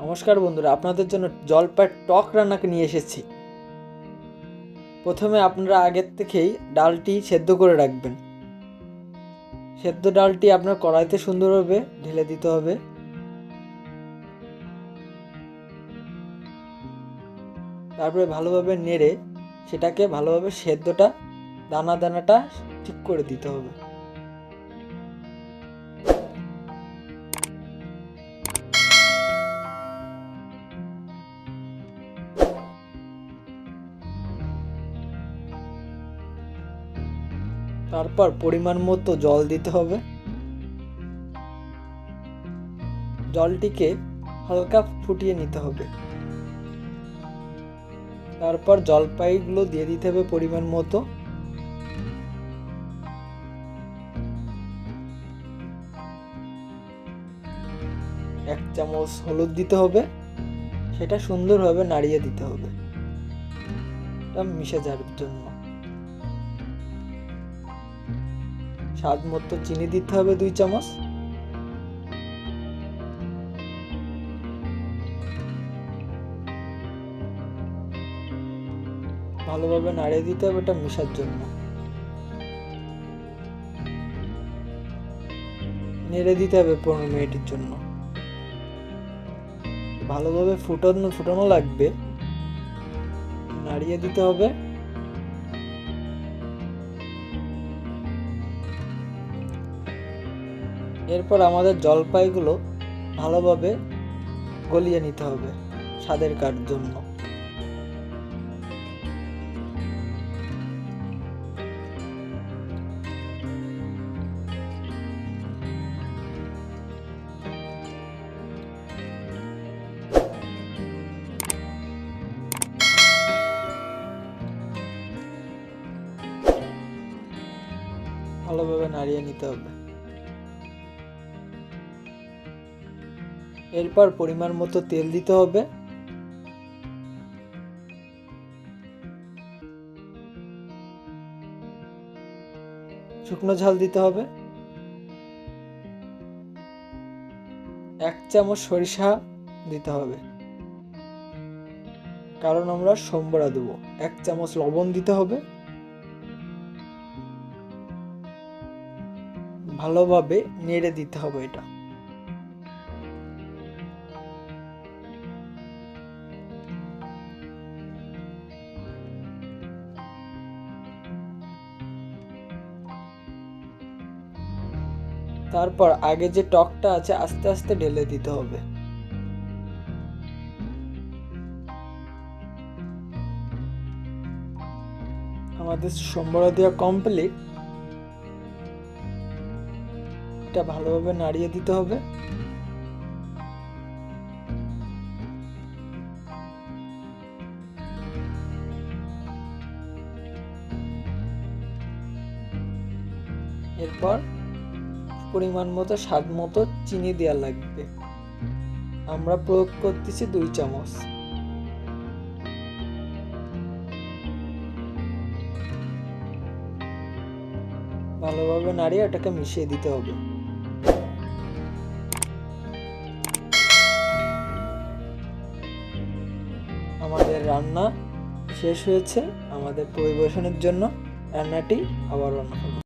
নমস্কার বন্ধুরা, আপনাদের জন্য জলপাইয়ের টক রান্নাকে নিয়ে এসেছি। প্রথমে আপনারা আগের থেকেই ডালটি সেদ্ধ করে রাখবেন। সেদ্ধ ডালটি আপনার কড়াইতে সুন্দরভাবে ঢেলে দিতে হবে। তারপরে ভালোভাবে নেড়ে সেটাকে ভালোভাবে সেদ্ধটা দানাটা ঠিক করে দিতে হবে। তারপর পরিমাণ মতো জল দিতে হবে। জলটিকে হালকা ফুটিয়ে নিতে হবে। তারপর জলপাইগুলো দিয়ে দিতে হবে পরিমাণ মতো। এক চামচ হলুদ দিতে হবে। সেটা সুন্দরভাবে নাড়িয়ে দিতে হবে, এটা মিশে যাওয়ার জন্য। স্বাদ মতো চিনি দিতে হবে 2 চামচ। ভালোভাবে নাড়িয়ে দিতে হবে এটা মিশার জন্য। নেড়ে দিতে হবে 15 মিনিটের জন্য। ভালোভাবে ফুটানো লাগবে, নাড়িয়ে দিতে হবে। এরপর আমাদের জলপাইগুলো ভালোভাবে গলিয়ে নিতে হবে স্বাদের জন্য। ভালোভাবে নাড়িয়ে নিতে হবে। এরপর পরিমাণ মতো তেল দিতে হবে। শুকনো ঝাল দিতে হবে। 1 চামচ সরিষা দিতে হবে, কারণ আমরা সম্বরা দেবো। 1 চামচ লবণ দিতে হবে। ভালোভাবে নেড়ে দিতে হবে এটা। তারপর আগে যে টকটা আছে আস্তে আস্তে ঢেলে দিতে হবে। আমাদের সম্বরা দেওয়া কমপ্লিট। এটা ভালোভাবে নাড়িয়ে দিতে হবে। এরপর পরিমাণ মতো স্বাদ মতো চিনি দেওয়া লাগবে। আমরা প্রয়োগ করতেছি 2 চামচ। ভালোভাবে নাড়িয়ে এটাকে মিশিয়ে দিতে হবে। আমাদের রান্না শেষ হয়েছে। আমাদের পরিবেশনের জন্য রান্নাটি আবার রান্না হবে।